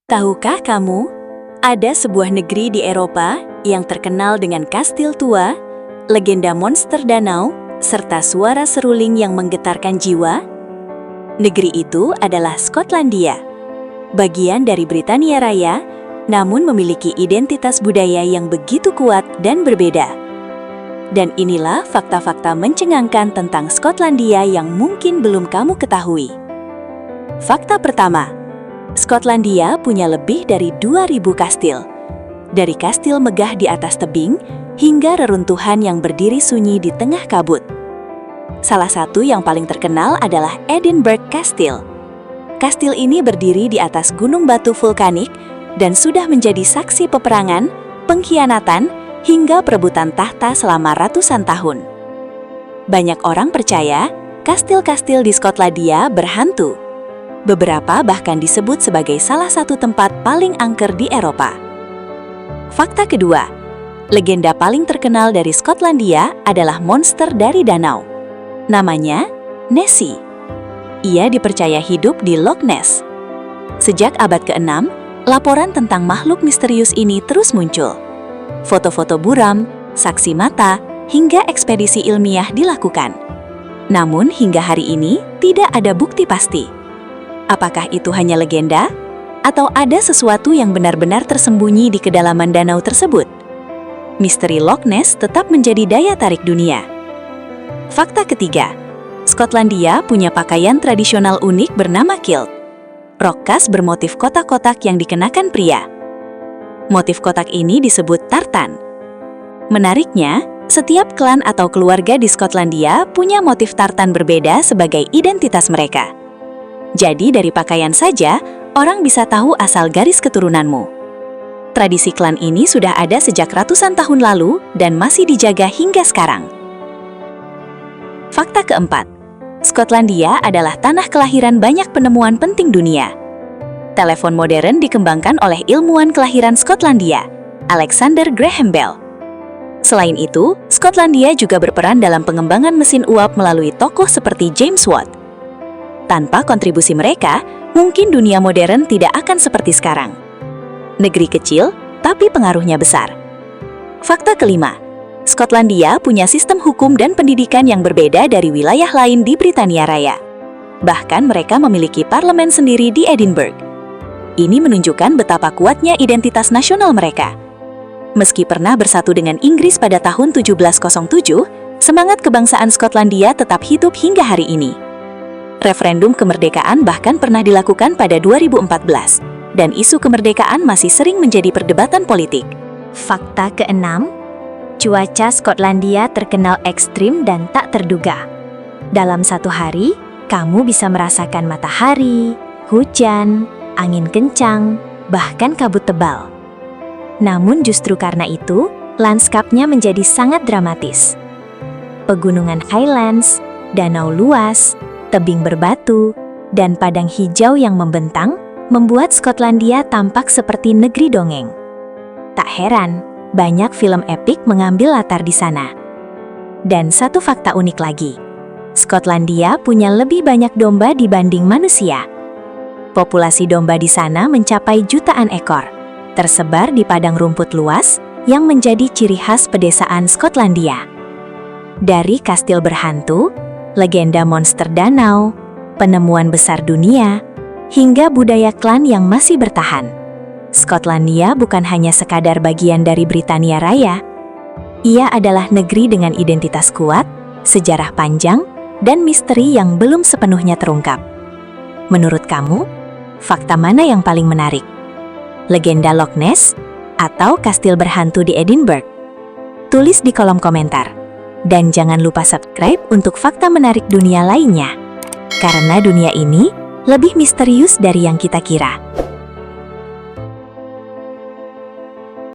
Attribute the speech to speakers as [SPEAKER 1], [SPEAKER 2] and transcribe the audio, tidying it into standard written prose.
[SPEAKER 1] Tahukah kamu, ada sebuah negeri di Eropa yang terkenal dengan kastil tua, legenda monster danau, serta suara seruling yang menggetarkan jiwa? Negeri itu adalah Skotlandia, bagian dari Britania Raya, namun memiliki identitas budaya yang begitu kuat dan berbeda. Dan inilah fakta-fakta mencengangkan tentang Skotlandia yang mungkin belum kamu ketahui. Fakta pertama, Skotlandia punya lebih dari 2.000 kastil. Dari kastil megah di atas tebing, hingga reruntuhan yang berdiri sunyi di tengah kabut. Salah satu yang paling terkenal adalah Edinburgh Castle. Kastil ini berdiri di atas gunung batu vulkanik dan sudah menjadi saksi peperangan, pengkhianatan, hingga perebutan tahta selama ratusan tahun. Banyak orang percaya kastil-kastil di Skotlandia berhantu. Beberapa bahkan disebut sebagai salah satu tempat paling angker di Eropa. Fakta kedua, legenda paling terkenal dari Skotlandia adalah monster dari danau. Namanya Nessie. Ia dipercaya hidup di Loch Ness. Sejak abad ke-6, laporan tentang makhluk misterius ini terus muncul. Foto-foto buram, saksi mata, hingga ekspedisi ilmiah dilakukan. Namun hingga hari ini tidak ada bukti pasti. Apakah itu hanya legenda? Atau ada sesuatu yang benar-benar tersembunyi di kedalaman danau tersebut? Misteri Loch Ness tetap menjadi daya tarik dunia. Fakta ketiga, Skotlandia punya pakaian tradisional unik bernama kilt. Rok khas bermotif kotak-kotak yang dikenakan pria. Motif kotak ini disebut tartan. Menariknya, setiap klan atau keluarga di Skotlandia punya motif tartan berbeda sebagai identitas mereka. Jadi dari pakaian saja, orang bisa tahu asal garis keturunanmu. Tradisi klan ini sudah ada sejak ratusan tahun lalu dan masih dijaga hingga sekarang. Fakta keempat, Skotlandia adalah tanah kelahiran banyak penemuan penting dunia. Telepon modern dikembangkan oleh ilmuwan kelahiran Skotlandia, Alexander Graham Bell. Selain itu, Skotlandia juga berperan dalam pengembangan mesin uap melalui tokoh seperti James Watt. Tanpa kontribusi mereka, mungkin dunia modern tidak akan seperti sekarang. Negeri kecil, tapi pengaruhnya besar. Fakta kelima, Skotlandia punya sistem hukum dan pendidikan yang berbeda dari wilayah lain di Britania Raya. Bahkan mereka memiliki parlemen sendiri di Edinburgh. Ini menunjukkan betapa kuatnya identitas nasional mereka. Meski pernah bersatu dengan Inggris pada tahun 1707, semangat kebangsaan Skotlandia tetap hidup hingga hari ini. Referendum kemerdekaan bahkan pernah dilakukan pada 2014, dan isu kemerdekaan masih sering menjadi perdebatan politik.
[SPEAKER 2] Fakta keenam, cuaca Skotlandia terkenal ekstrim dan tak terduga. Dalam satu hari, kamu bisa merasakan matahari, hujan, angin kencang, bahkan kabut tebal. Namun justru karena itu, lanskapnya menjadi sangat dramatis. Pegunungan Highlands, danau luas, tebing berbatu, dan padang hijau yang membentang membuat Skotlandia tampak seperti negeri dongeng. Tak heran, banyak film epik mengambil latar di sana. Dan satu fakta unik lagi, Skotlandia punya lebih banyak domba dibanding manusia. Populasi domba di sana mencapai jutaan ekor, tersebar di padang rumput luas yang menjadi ciri khas pedesaan Skotlandia. Dari kastil berhantu, legenda monster danau, penemuan besar dunia, hingga budaya klan yang masih bertahan. Skotlandia bukan hanya sekadar bagian dari Britania Raya. Ia adalah negeri dengan identitas kuat, sejarah panjang, dan misteri yang belum sepenuhnya terungkap. Menurut kamu, fakta mana yang paling menarik? Legenda Loch Ness atau kastil berhantu di Edinburgh? Tulis di kolom komentar. Dan jangan lupa subscribe untuk fakta menarik dunia lainnya. Karena dunia ini lebih misterius dari yang kita kira.